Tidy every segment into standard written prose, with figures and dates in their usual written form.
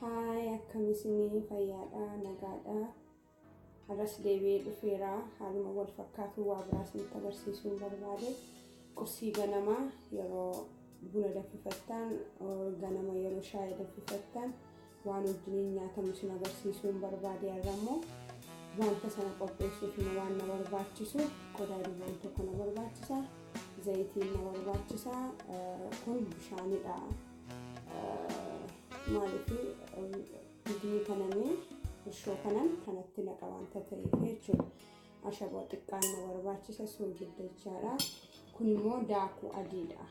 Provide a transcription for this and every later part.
Hai, akkamisini fayyaadha nagaadha. Har'as deebi'ee dhufeera. Haaluma wal fakkaatu waa biraas nutti agarsiisuun barbaade. Qursii ganamaa yeroo buna danfifattan, ganama yeroo shaayii danfifattan waan wajjin nyaatamu isin agarsiisuun barbaade. Har'ammoo wanta sana qopheessuuf waan na barbaachisu qodaa diimaan tokko na barbaachisa. Zayitiin na barbaachisa. Kun bishaanidha. Maaliif bidii kananii ishoo kanatti naqa wanta ta'eef jechuudha. Ashaboo xiqqaan na barbaachisa soogidda jechaadha. Kun immoo daakuu adiidha.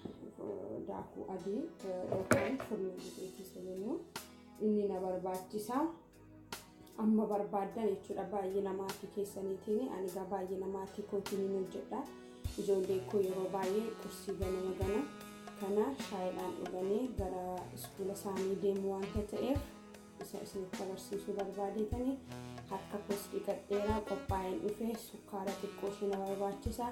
Daakuu adii yookaan furnoo biqiltuu jennu inni na barbaachisa. Amma barbaaddan jechuudha baay'ee namaatii keessaniitiin ani gaa baay'ee namaatii kootiin hojjedha. Ijoollee koo yeroo baay'ee qursii ganama kana shaayiidhaan dhuganii gara iskuula isaanii deemu wanta ta'eef isa isinitti agarsiisuu barbaadetanii harka koos dhiqadheera qophaa'een dhufee sukkaara xiqqoo ishee na barbaachisa.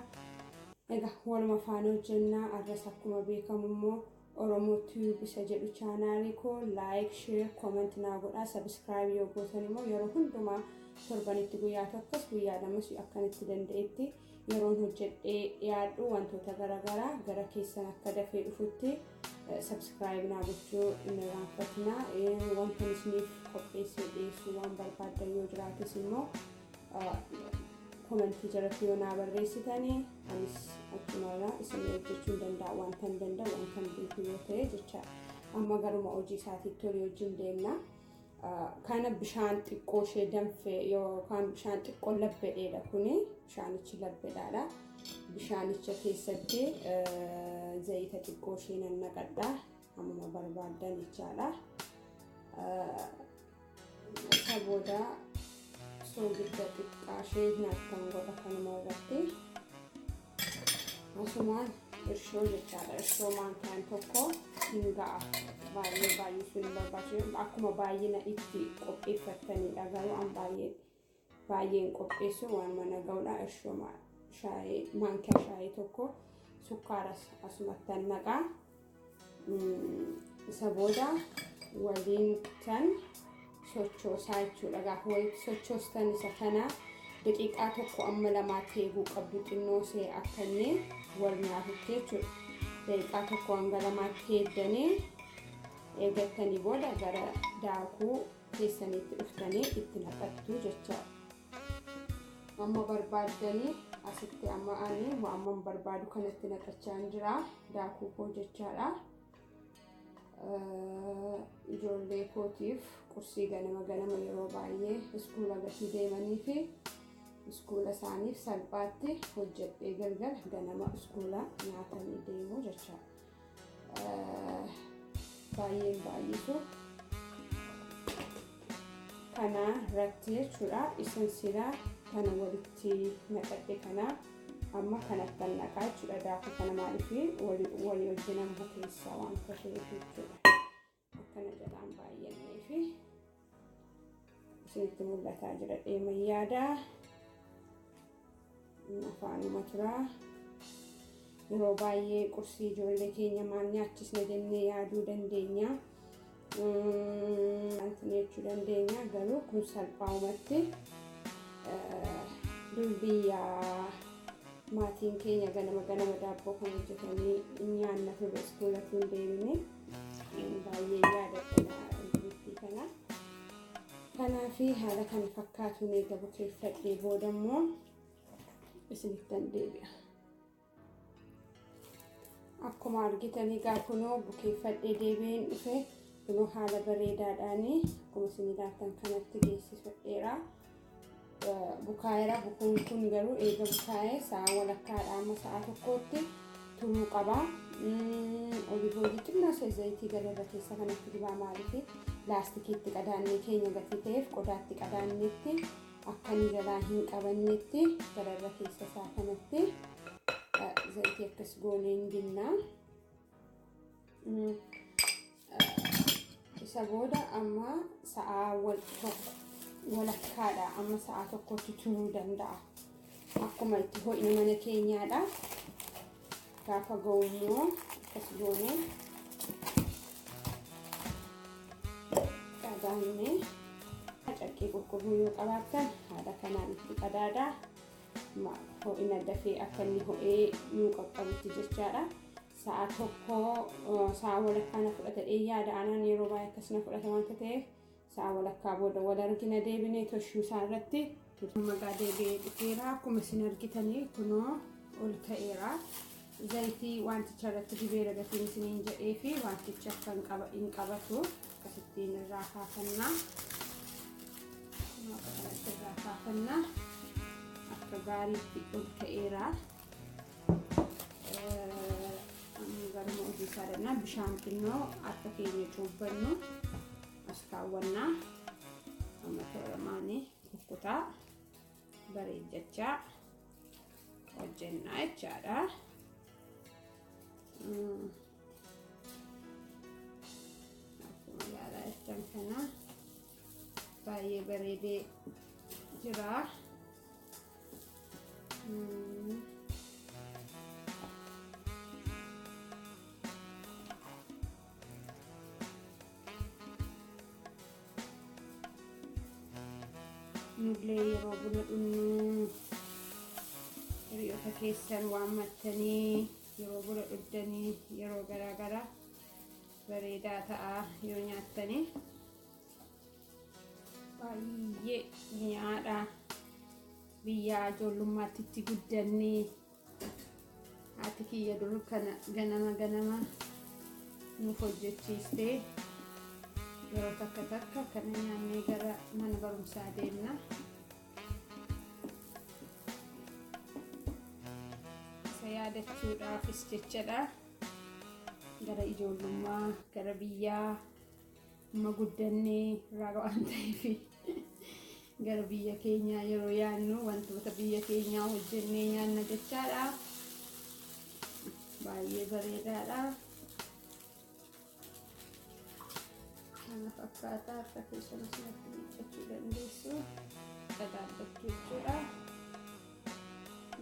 Egaa waluma faana hojjennaa. Har'as akkuma beekamu immoo Oromoo Tube isa jedhu chaanaalii koo like, share, comment naa godhaa. Subscribe yoo gootan immoo yeroo hundumaa torbanitti guyyaa tokkos guyyaa lamas akkanitti danda'etti yeroon hojjedhee dhiyaadhu wantoota garaagaraa gara keessan akka dafee dhufutti subscribe naa gochuu hin irraanfatinaa. Wanta isiniif qopheessee dhiyeessuu waan barbaaddan yoo jiraates immoo komentii jalatti yoo naa barreessitanii anis achumarraa isin hojjechuu danda'a wanta hin danda'u wanta hin beeku yoo ta'e jecha. Amma garuma hojii isaatiitti olii wajjin deemna. Kana bishaan xiqqoo ishee danfee yookaan bishaan xiqqoo labbeedha kuni bishaanichi labbeedhaadha. Bishaanicha keessatti zayita xiqqoo ishee nan naqadha amma barbaaddan jechaadha. Isa booda soogidda xiqqaa ishee nyaatan godha kanuma irratti asumaan irshoo jechaadha. Irshoo maankaan tokko hin ga'a. Baay'ee sun barbaachisu akkuma baay'ina itti qopheeffattanidha. Garuu an baay'een qopheessu waan mana ga'udha. Irshoo shaayii maankaa shaayii tokko sukkaaras asumattan naqaa. Isa booda waliin kan sochoosaa jechuudha. Gaafa walitti sochoostan isa kana daqiiqaa tokko amma lamaatti eeguu qabdu xinnoo see akka inni wal nyaatutti jechuudha. Daqiiqaa tokko hanga lamaatti eeddanii eeggattanii booda gara daakuu keessanitti dhuftanii itti naqattu jechaadha. Amma barbaaddanii asitti amma ani waan barbaadu kanatti naqachaa jira daakuu koo jechaadha. Ijoollee kootiif qursii ganama yeroo baay'ee iskuula gatii deemanii fi iskuula isaaniif salphaatti hojjedhee galgala ganama iskuula nyaatanii deemu jechaadha. Baay'een baay'isu kana irratti jechuudha. Isin sila kana walitti naqadhe kana amma kanatti naqaa jechuudha. Daakuu kana maaliif walii wajjinan bukeessaa waan ta'eef jechuudha. Akkana jedhaan baay'annee fi isinitti mul'ataa jira deeman yaada afaanuma turaa. Yeroo baay'ee qursii ijoollee keenya maal nyaachisna jennee yaaduu dandeenya. Wanti jechuu dandeenya garuu kun salphaamatti biyyaa maatiin keenya ganama daabboo kan hojjetanii nyaanna turre iskuulatti hin deemine baay'ee yaadadha dubbii kana. Kanaafi haala kana fakkaatuun eega bukeeffadhee booda immoo isinittan deebi'a. Akkuma argitanii gaa kunoo bukeeffadhee deebi'een dhufe kunoo haala bareedaadhaanii akkuma isin ilaaltan kanatti geessifadheera. Bukaa'eera. Bukuun kun garuu eega bukaa'ee sa'a walakkaadha amma sa'a tokkotti turuu qaba. Oliivoolii xinnoo ishee zayitii gararra keessa kanatti dibaa maaliif laastikiitti qadaannee keenya gatii ta'eef qodaatti qadaannetti akka inni jalaa hin qabannetti gararra keessa isaa kanatti zayitii akkas gooneen dinnaa. Isa booda amma sa'a walakkaadha amma sa'a tokkotti turuu danda'a. Akkuma itti ho'ina mana keenyaadha. Gaafa ga'u akkas goonee gaanne caqqee qulqulluu yoo qabaattan haala kanaan itti qadaadaa ho'ina dafee akka inni ho'ee nuu qaqqabutti jechaadha. Sa'a tokko sa'a walakkaa fudhatee yaada anaan yeroo baay'ee akkasina fudhata wanta ta'eef sa'a walakkaa booda wal argina deebinee toshuu isaa irratti magaa deebi'ee dhufeera. Akkuma isin argitanii kunoo ol ka'eera. Zayitii wanticha irratti dibeera gatiin isiniin jedhee fi wanticha akka hin qabatu akkasittiin irraa kaafannaa akka gaariitti ol ka'eera. Garuma hojii isaa dhabnaa bishaan xinnoo akka keenya cuubbannu as kaawwannaa amma tooramaanii kukkutaa bareejjachaa hojjennaa jechaadha. Akkuma ilaalaa jirtan kana baay'ee bareedee jira. Nullee yeroo buna dhugnu hiriyoota keessan waammattanii yeroo buna dhugdanii yeroo garaagaraa bareedaa ta'a yoo nyaattanii baay'ee mi'aadha. Biyya ijoollummaatti itti guddannee haati kiyya dur kana ganama nuuf hojjechiistee yeroo takka kana nyaannee gara mana barumsaa deemna. Isa yaadachuudhaafis jechadha. Gara ijoollummaa gara biyyaa amma guddannee irraa waan ta'eef gara biyya keenyaa yeroo yaannu wantoota biyya keenyaa hojjennee nyaanna jechaadha. Baay'ee bareedaadha. Kana fakkaataa harka keessan asirratti miiccachuu dandeessu. Qadaaddachuu jechuudha.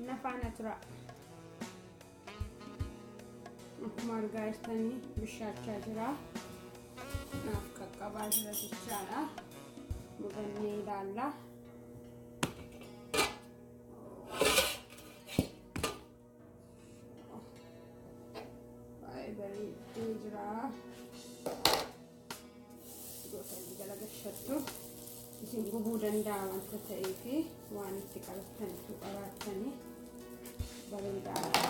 Na faana tura. Akkuma argaa jirtanii bishaachaa jira. Naaf qaqqabaa jira jechaadha. Murannee ilaalla. Baay'ee bareedee jira. Galagashattu isin gubuu danda'a wanta ta'eef waan itti qabattanitu qabaattanii bareedaadha.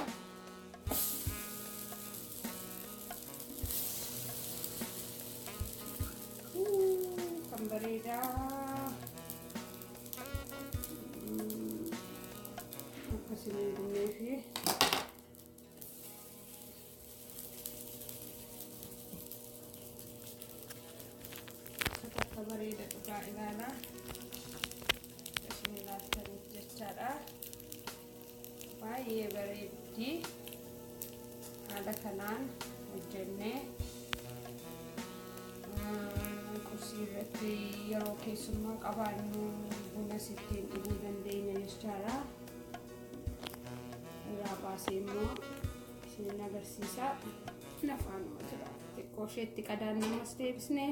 Kan bareedaa akkasii gummee fi bareeda dhugaa ilaala. Isin ilaaltaniif jechaadha. Baay'ee bareeddi. Haala kanaan hojjennee qursii irratti yeroo keessummaa qabaannu buna ittiin dhuguu dandeenya jechaadha. Irraa baasee immoo isin agarsiisa. Nafaanuma jira. Xiqqoo isheetti qadaannamas deebisnee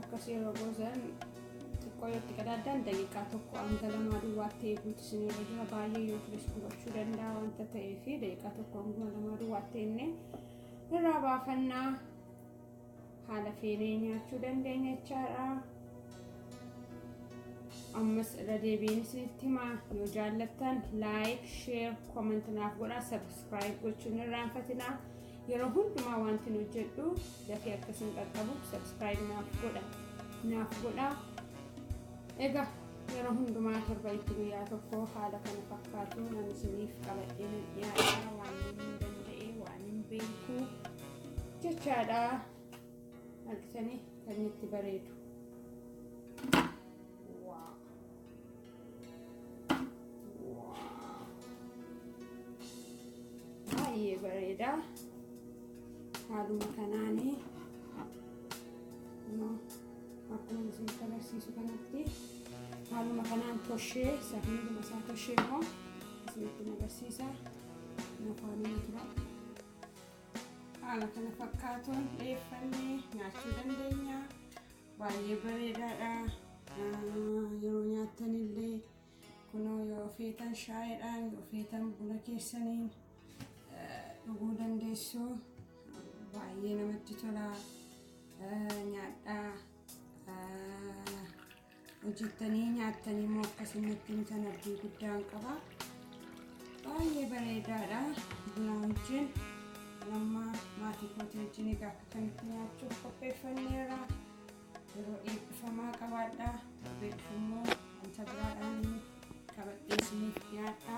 akkasii yeroo goozan xiqqoo yotti qadaaddan daqiiqaa tokko hanga lamaa duwwaatti eeguutu isinirra jira. Baay'ee yoo turis gubachuu danda'a wanta ta'eef daqiiqaa tokko hanga lamaa duwwaatti eegne irraa baafannaa haala feenee nyaachuu dandeenya jechaadha. Ammas irra deebiin isinitti himaa yoo jaallattan like, share, comment naaf godhaa, subscribe gochuun hin irraanfatinaa. Yeroo hundumaa wanti hojjedhu dafee akkasiin qaqqabu subscribe naaf godha. Egaa yeroo hundumaa torba itti guyyaa tokko haala kana fakkaatu nan isiniif qabadhee dhiyaadha waan hin danda'e waan hin beeku jechaadha. Argitanii kan itti bareedu. Wow. bareeda. Haaluma kanaanii akkuma isin agarsiisu kanatti haaluma kanaan toshee safiiduma isaa toshee immoo isinitti agarsiisa. Haaluma tura haala kana fakkaatuun dheeffannee nyaachuu dandeenya. Baay'ee bareedaadha. Yeroo nyaatanillee kunoo yoo feetan shaayiidhaan yoo feetan buna keessaniin dhuguu dandeessu. Baay'ee namatti tola. Nyaadhaa. Hojjettanii nyaatanii immoo akkasumatti mitan abdii guddaan qaba. Baay'ee bareedaadha. Buna wajjin nama maatii kootii wajjin egaa akka kamitti nyaachuuf qopheeffanneerra. Yeroo eebbifamaa qabaadha. Eebbifammoo wanta biraadhaan qabadhee isiniif dhiyaadha.